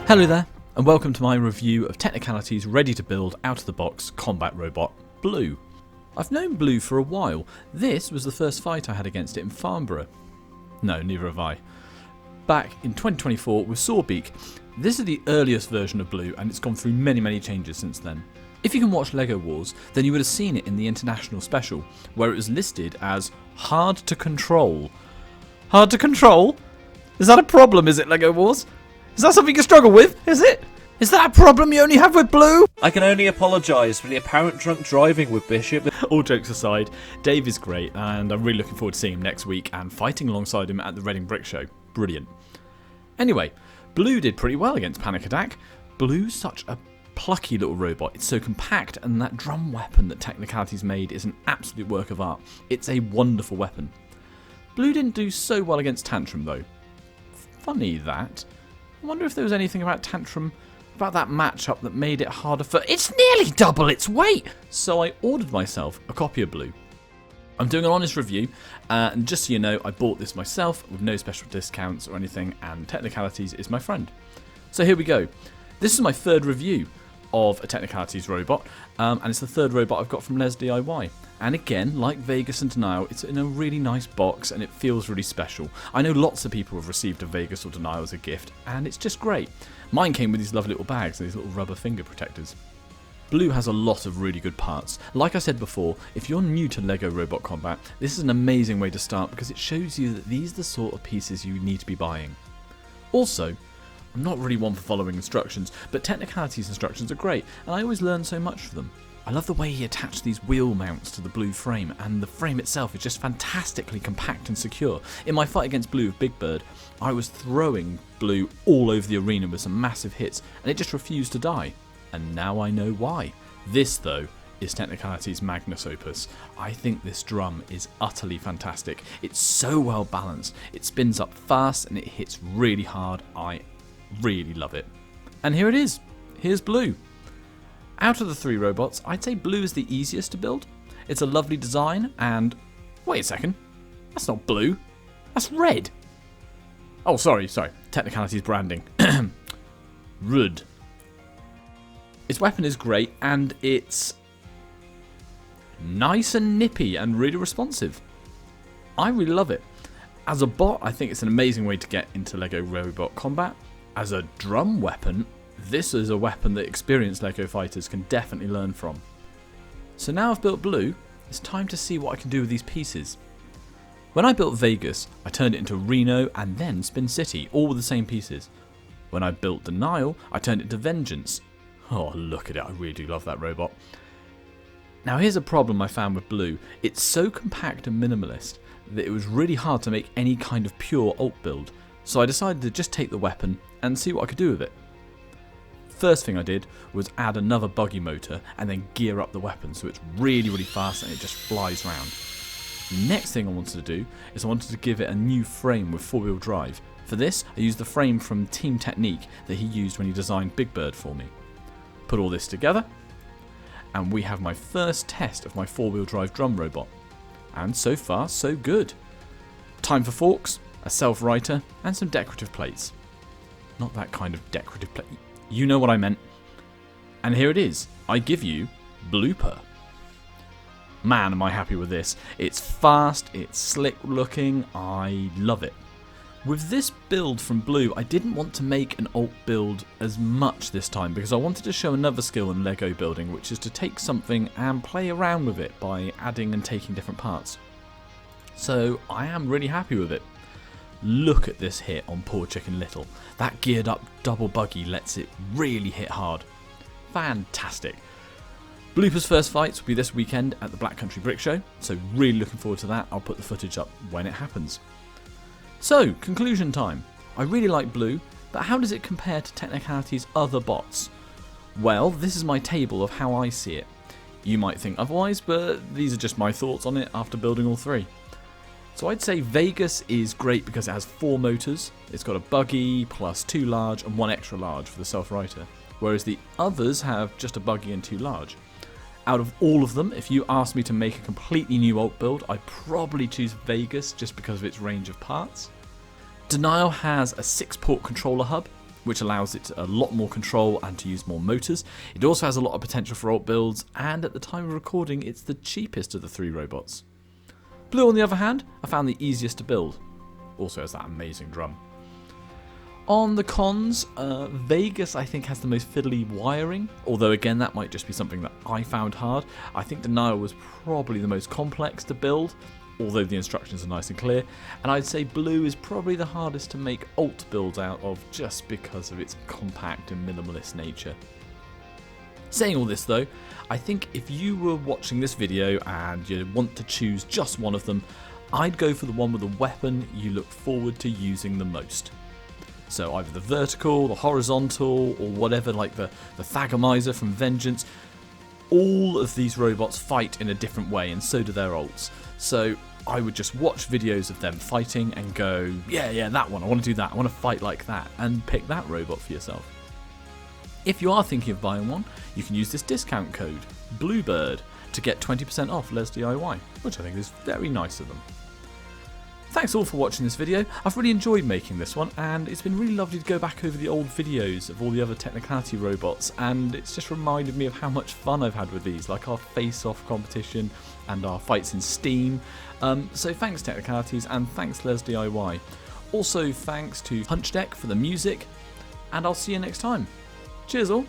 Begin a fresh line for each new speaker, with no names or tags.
Hello there, and welcome to my review of Technicalities' ready-to-build, out-of-the-box combat robot, Blu. I've known Blu for a while. This was the first fight I had against it in Farnborough. No, neither have I. Back in 2024 with Sawbeak. This is the earliest version of Blu, and it's gone through many changes since then. If you can watch LEGO Wars, then you would have seen it in the International Special, where it was listed as hard to control. Hard to control? Is that a problem, is it, LEGO Wars? Is that something you struggle with, is it? Is that a problem you only have with Blu?
I can only apologise for the apparent drunk driving with Bishop.
All jokes aside, Dave is great, and I'm really looking forward to seeing him next week and fighting alongside him at the Reading Brick Show. Brilliant. Anyway, Blu did pretty well against Panic Attack. Blu's such a plucky little robot. It's so compact, and that drum weapon that Technicalities made is an absolute work of art. It's a wonderful weapon. Blu didn't do so well against Tantrum though. Funny that. I wonder if there was anything about Tantrum, about that matchup that made it harder for... It's nearly double its weight! So I ordered myself a copy of Blu. I'm doing an honest review, and just so you know, I bought this myself with no special discounts or anything, and Technicalities is my friend. So here we go. This is my third review of a Technicalities robot, and it's the third robot I've got from Les DIY. And again, like Vegas and Denial, it's in a really nice box and it feels really special. I know lots of people have received a Vegas or Denial as a gift, and it's just great. Mine came with these lovely little bags and these little rubber finger protectors. Blu has a lot of really good parts. Like I said before, if you're new to LEGO Robot Combat, this is an amazing way to start because it shows you that these are the sort of pieces you need to be buying. Also, I'm not really one for following instructions, but Technicalities instructions are great, and I always learn so much from them. I love the way he attached these wheel mounts to the Blu frame, and the frame itself is just fantastically compact and secure. In my fight against Blu with Big Bird, I was throwing Blu all over the arena with some massive hits, and it just refused to die. And now I know why. This, though, is Technicalities' magnus opus. I think this drum is utterly fantastic. It's so well balanced, it spins up fast, and it hits really hard. I really love it. And here it is. Here's Blu. Out of the three robots, I'd say Blu is the easiest to build. It's a lovely design, and... Wait a second. That's not blue. That's red. Oh, sorry. Technicalities branding. Rude. Its weapon is great, and it's nice and nippy and really responsive. I really love it. As a bot, I think it's an amazing way to get into LEGO Robot Combat. As a drum weapon, this is a weapon that experienced LEGO fighters can definitely learn from. So now I've built Blu, it's time to see what I can do with these pieces. When I built Vegas, I turned it into Reno and then Spin City, all with the same pieces. When I built Denial, I turned it into Vengeance. Oh, look at it, I really do love that robot. Now here's a problem I found with Blu. It's so compact and minimalist that it was really hard to make any kind of pure ult build. So I decided to just take the weapon and see what I could do with it. First thing I did was add another buggy motor and then gear up the weapon so it's really fast and it just flies around. Next thing I wanted to do is I wanted to give it a new frame with 4-wheel drive. For this, I used the frame from Team Technique that he used when he designed Big Bird for me. Put all this together, and we have my first test of my 4-wheel drive drum robot. And so far, so good. Time for forks, a self-writer, and some decorative plates. Not that kind of decorative plate. You know what I meant. And here it is. I give you Bluper. Man, am I happy with this. It's fast, it's slick looking, I love it. With this build from Blu, I didn't want to make an alt build as much this time because I wanted to show another skill in LEGO building, which is to take something and play around with it by adding and taking different parts. So I am really happy with it. Look at this hit on Poor Chicken Little. That geared up double buggy lets it really hit hard. Fantastic. Bluper's first fights will be this weekend at the Black Country Brick Show, so really looking forward to that. I'll put the footage up when it happens. So, conclusion time. I really like Blu, but how does it compare to Technicalities' other bots? Well, this is my table of how I see it. You might think otherwise, but these are just my thoughts on it after building all three. So I'd say Vegas is great because it has 4 motors, it's got a buggy plus 2 large and 1 extra large for the self-writer, whereas the others have just a buggy and 2 large. Out of all of them, if you asked me to make a completely new alt build, I'd probably choose Vegas just because of its range of parts. Denial has a 6-port controller hub, which allows it a lot more control and to use more motors. It also has a lot of potential for alt builds, and at the time of recording, it's the cheapest of the 3 robots. Blu, on the other hand, I found the easiest to build. Also has that amazing drum. On the cons, Vegas I think has the most fiddly wiring, although again that might just be something that I found hard. I think Denial was probably the most complex to build, although the instructions are nice and clear, and I'd say Blu is probably the hardest to make alt builds out of just because of its compact and minimalist nature. Saying all this though, I think if you were watching this video and you want to choose just one of them, I'd go for the one with the weapon you look forward to using the most. So either the vertical, the horizontal, or whatever, like the Thagomizer from Vengeance. All of these robots fight in a different way, and so do their ults. So I would just watch videos of them fighting and go, yeah, that one, I want to do that, I want to fight like that, and pick that robot for yourself. If you are thinking of buying one, you can use this discount code, Bluebird, to get 20% off Les DIY, which I think is very nice of them. Thanks all for watching this video. I've really enjoyed making this one, and it's been really lovely to go back over the old videos of all the other Technicality robots, and it's just reminded me of how much fun I've had with these, like our face-off competition and our fights in Steam. So thanks Technicalities, and thanks Les DIY. Also thanks to Punchdeck for the music, and I'll see you next time. Cheers all!